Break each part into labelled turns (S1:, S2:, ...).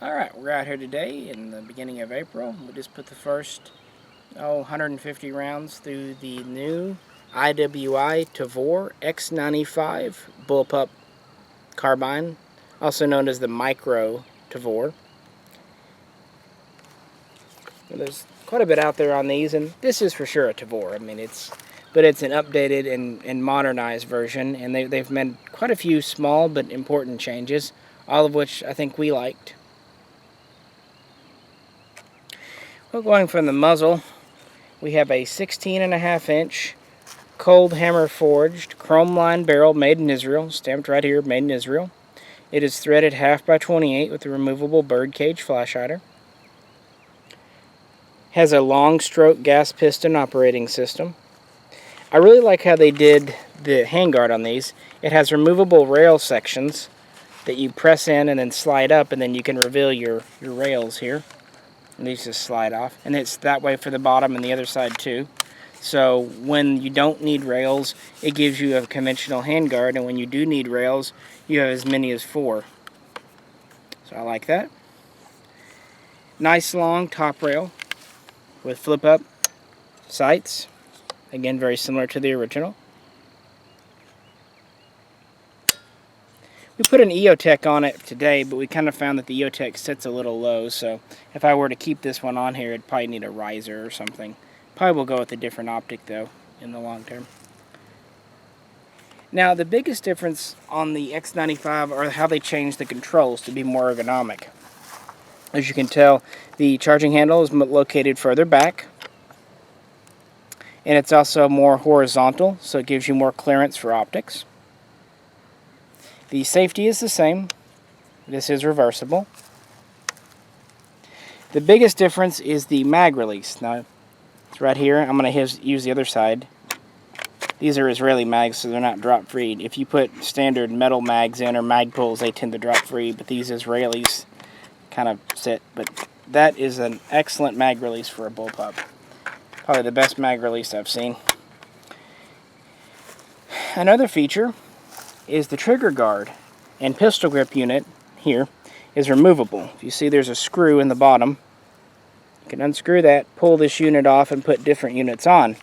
S1: Alright, we're out here today in the beginning of April. We just put the first 150 rounds through the new IWI Tavor X95 bullpup carbine, also known as the Micro Tavor. There's quite a bit out there on these, and this is for sure a Tavor. I mean, it's an updated and modernized version, and they've made quite a few small but important changes, all of which I think we liked. Well, going from the muzzle, we have a 16.5-inch cold hammer forged chrome lined barrel made in Israel, stamped right here, made in Israel. It is threaded 1/2x28 with a removable birdcage flash hider. Has a long stroke gas piston operating system. I really like how they did the handguard on these. It has removable rail sections that you press in and then slide up, and then you can reveal your rails here. And these just slide off, and it's that way for the bottom and the other side too. So when you don't need rails, it gives you a conventional handguard, and when you do need rails, you have as many as 4. So I like that. Nice long top rail with flip up sights. Again, very similar to the original. We put an EOTech on it today, but we kind of found that the EOTech sits a little low, so if I were to keep this one on here, it'd probably need a riser or something. Probably will go with a different optic, though, in the long term. Now, the biggest difference on the X95 are how they changed the controls to be more ergonomic. As you can tell, the charging handle is located further back, and it's also more horizontal, so it gives you more clearance for optics. The safety is the same. This is reversible. The biggest difference is the mag release. Now, it's right here. I'm going to use the other side. These are Israeli mags, so they're not drop free. If you put standard metal mags in or mag pulls, they tend to drop free, but these Israelis kind of sit. But that is an excellent mag release for a bullpup. Probably the best mag release I've seen. Another feature is the trigger guard and pistol grip unit here is removable. If you see, there's a screw in the bottom. You can unscrew that, pull this unit off, and put different units on.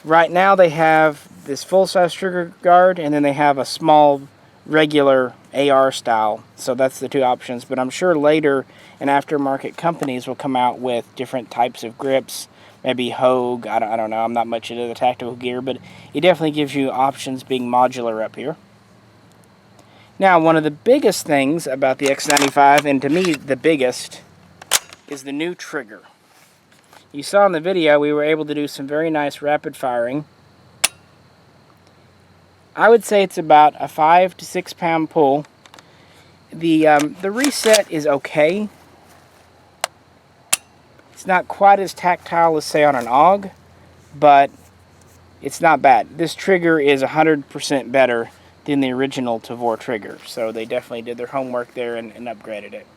S1: Right now they have this full-size trigger guard, and then they have a small regular AR style, so that's the two options. But I'm sure later and aftermarket companies will come out with different types of grips, maybe Hogue, I don't know, I'm not much into the tactical gear, but it definitely gives you options being modular up here. Now, one of the biggest things about the X95, and to me the biggest, is the new trigger. You saw in the video we were able to do some very nice rapid firing. I would say it's about a 5 to 6 pound pull. The reset is okay. It's not quite as tactile as, say, on an AUG, but it's not bad. This trigger is 100% better than the original Tavor trigger, so they definitely did their homework there and upgraded it.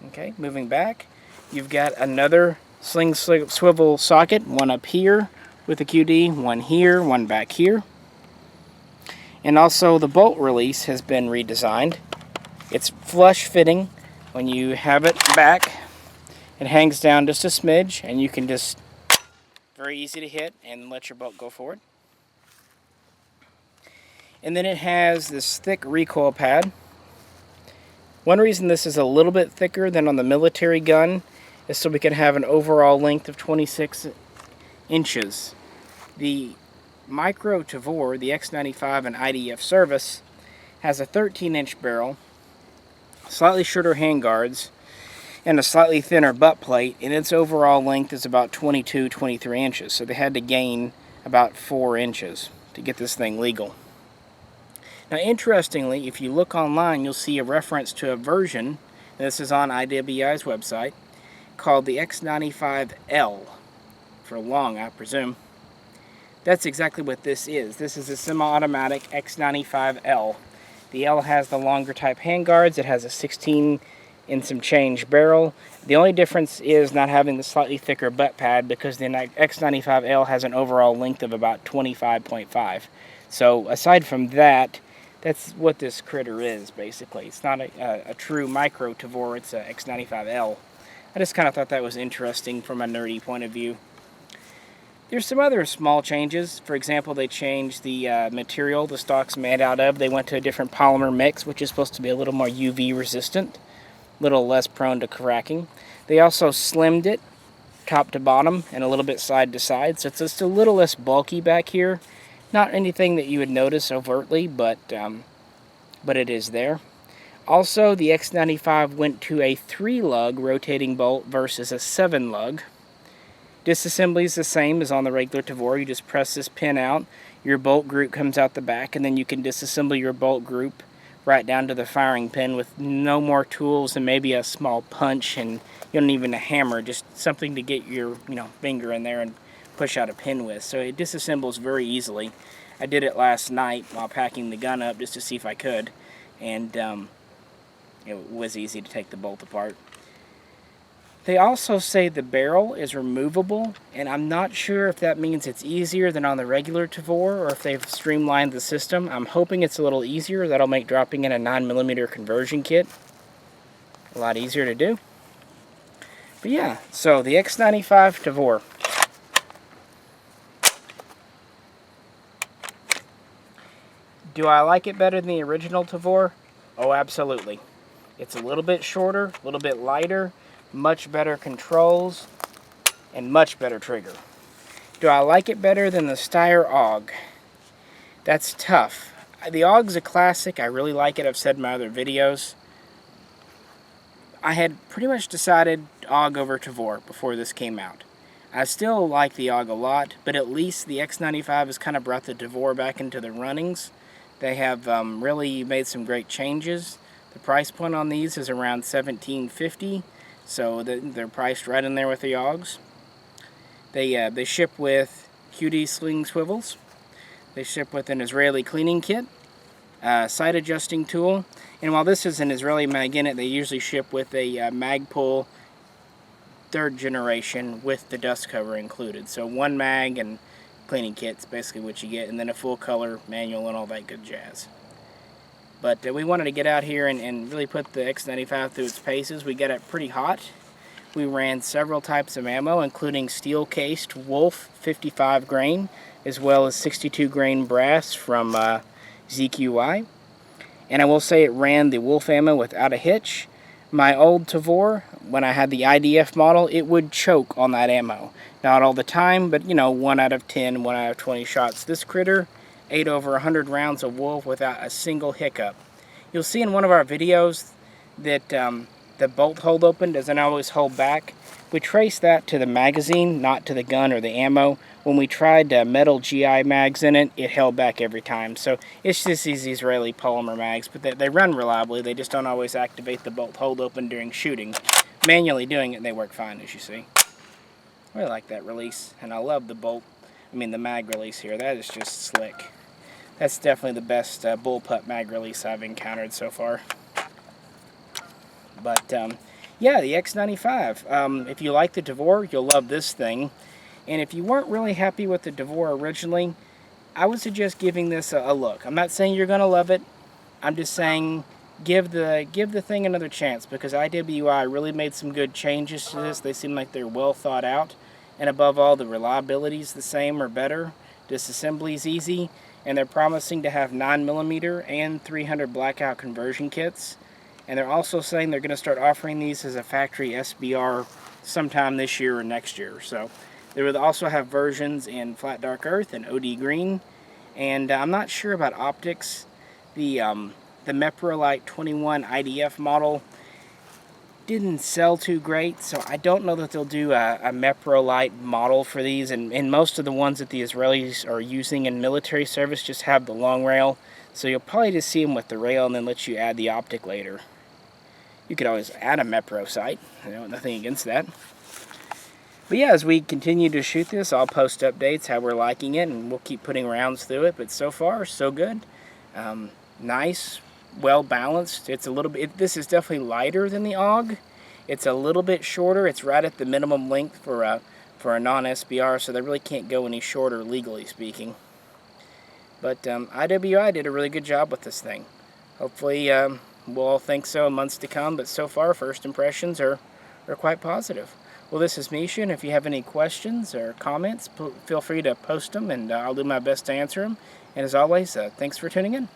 S1: Okay, moving back, you've got another sling swivel socket, one up here with a QD, one here, one back here. And also the bolt release has been redesigned. It's flush fitting. When you have it back, it hangs down just a smidge, and you can just, very easy to hit and let your bolt go forward. And then it has this thick recoil pad. One reason this is a little bit thicker than on the military gun is so we can have an overall length of 26 inches. The Micro Tavor, the X95 and IDF service, has a 13-inch barrel, slightly shorter handguards, and a slightly thinner butt plate, and its overall length is about 22-23 inches. So they had to gain about 4 inches to get this thing legal. Now, interestingly, if you look online, you'll see a reference to a version, this is on IWI's website, called the X95L, for long, I presume. That's exactly what this is. This is a semi-automatic X95L. The L has the longer type handguards. It has a 16 and some change barrel. The only difference is not having the slightly thicker butt pad, because the X95L has an overall length of about 25.5. So aside from that, That's what this critter is, basically. It's not a true Micro Tavor, it's a X95L. I just kind of thought that was interesting from a nerdy point of view. There's some other small changes. For example, they changed the material the stock's made out of. They went to a different polymer mix, which is supposed to be a little more UV resistant, a little less prone to cracking. They also slimmed it top to bottom and a little bit side to side, so it's just a little less bulky back here. Not anything that you would notice overtly, but it is there. Also, the X95 went to a 3-lug rotating bolt versus a 7-lug. Disassembly is the same as on the regular Tavor. You just press this pin out, your bolt group comes out the back, and then you can disassemble your bolt group right down to the firing pin with no more tools than maybe a small punch, and you don't need a hammer, just something to get your finger in there and push out a pin with. So it disassembles very easily. I did it last night while packing the gun up just to see if I could, and it was easy to take the bolt apart. They also say the barrel is removable, and I'm not sure if that means it's easier than on the regular Tavor or if they've streamlined the system. I'm hoping it's a little easier. That'll make dropping in a 9mm conversion kit a lot easier to do. But yeah, so the X95 Tavor. Do I like it better than the original Tavor? Oh, absolutely. It's a little bit shorter, a little bit lighter, much better controls, and much better trigger. Do I like it better than the Steyr AUG? That's tough. The AUG's a classic. I really like it. I've said in my other videos. I had pretty much decided AUG over Tavor before this came out. I still like the AUG a lot, but at least the X95 has kind of brought the Tavor back into the runnings. They have really made some great changes. The price point on these is around $17.50, so they're priced right in there with the AUGs. They ship with QD sling swivels. They ship with an Israeli cleaning kit, sight adjusting tool, and while this is an Israeli mag in it, they usually ship with a Magpul 3rd generation with the dust cover included. So one mag and cleaning kit's basically what you get, and then a full color manual and all that good jazz. But we wanted to get out here and really put the X95 through its paces. We got it pretty hot. We ran several types of ammo, including steel-cased Wolf 55 grain, as well as 62 grain brass from IWI. And I will say it ran the Wolf ammo without a hitch. My old Tavor, when I had the IDF model, it would choke on that ammo. Not all the time, but 1 out of 10, 1 out of 20 shots. This critter ate over 100 rounds of Wolf without a single hiccup. You'll see in one of our videos that the bolt hold open doesn't always hold back. We trace that to the magazine, not to the gun or the ammo. When we tried metal GI mags in it, it held back every time. So it's just these Israeli polymer mags, but they run reliably. They just don't always activate the bolt hold open during shooting. Manually doing it, they work fine, as you see. I really like that release, and I love the the mag release here. That is just slick. That's definitely the best bullpup mag release I've encountered so far. But yeah, the X95. If you like the Tavor, you'll love this thing. And if you weren't really happy with the Tavor originally, I would suggest giving this a look. I'm not saying you're going to love it. I'm just saying give the thing another chance, because IWI really made some good changes to this. They seem like they're well thought out. And above all, the reliability is the same or better. Disassembly is easy. And they're promising to have 9mm and 300 blackout conversion kits. And they're also saying they're going to start offering these as a factory SBR sometime this year or next year. So they will also have versions in flat dark earth and OD green. And I'm not sure about optics. The Meprolite 21 IDF model didn't sell too great, so I don't know that they'll do a Meprolite model for these. And most of the ones that the Israelis are using in military service just have the long rail. So you'll probably just see them with the rail and then let you add the optic later. You could always add a Mepro sight, nothing against that. But yeah, as we continue to shoot this, I'll post updates, how we're liking it, and we'll keep putting rounds through it. But so far, so good. Nice, well balanced. It's a little bit. This is definitely lighter than the AUG. It's a little bit shorter. It's right at the minimum length for a non-SBR, so they really can't go any shorter, legally speaking. But IWI did a really good job with this thing. Hopefully we'll all think so in months to come, but so far first impressions are quite positive. Well, this is Misha, and if you have any questions or comments, feel free to post them, and I'll do my best to answer them. And as always, thanks for tuning in.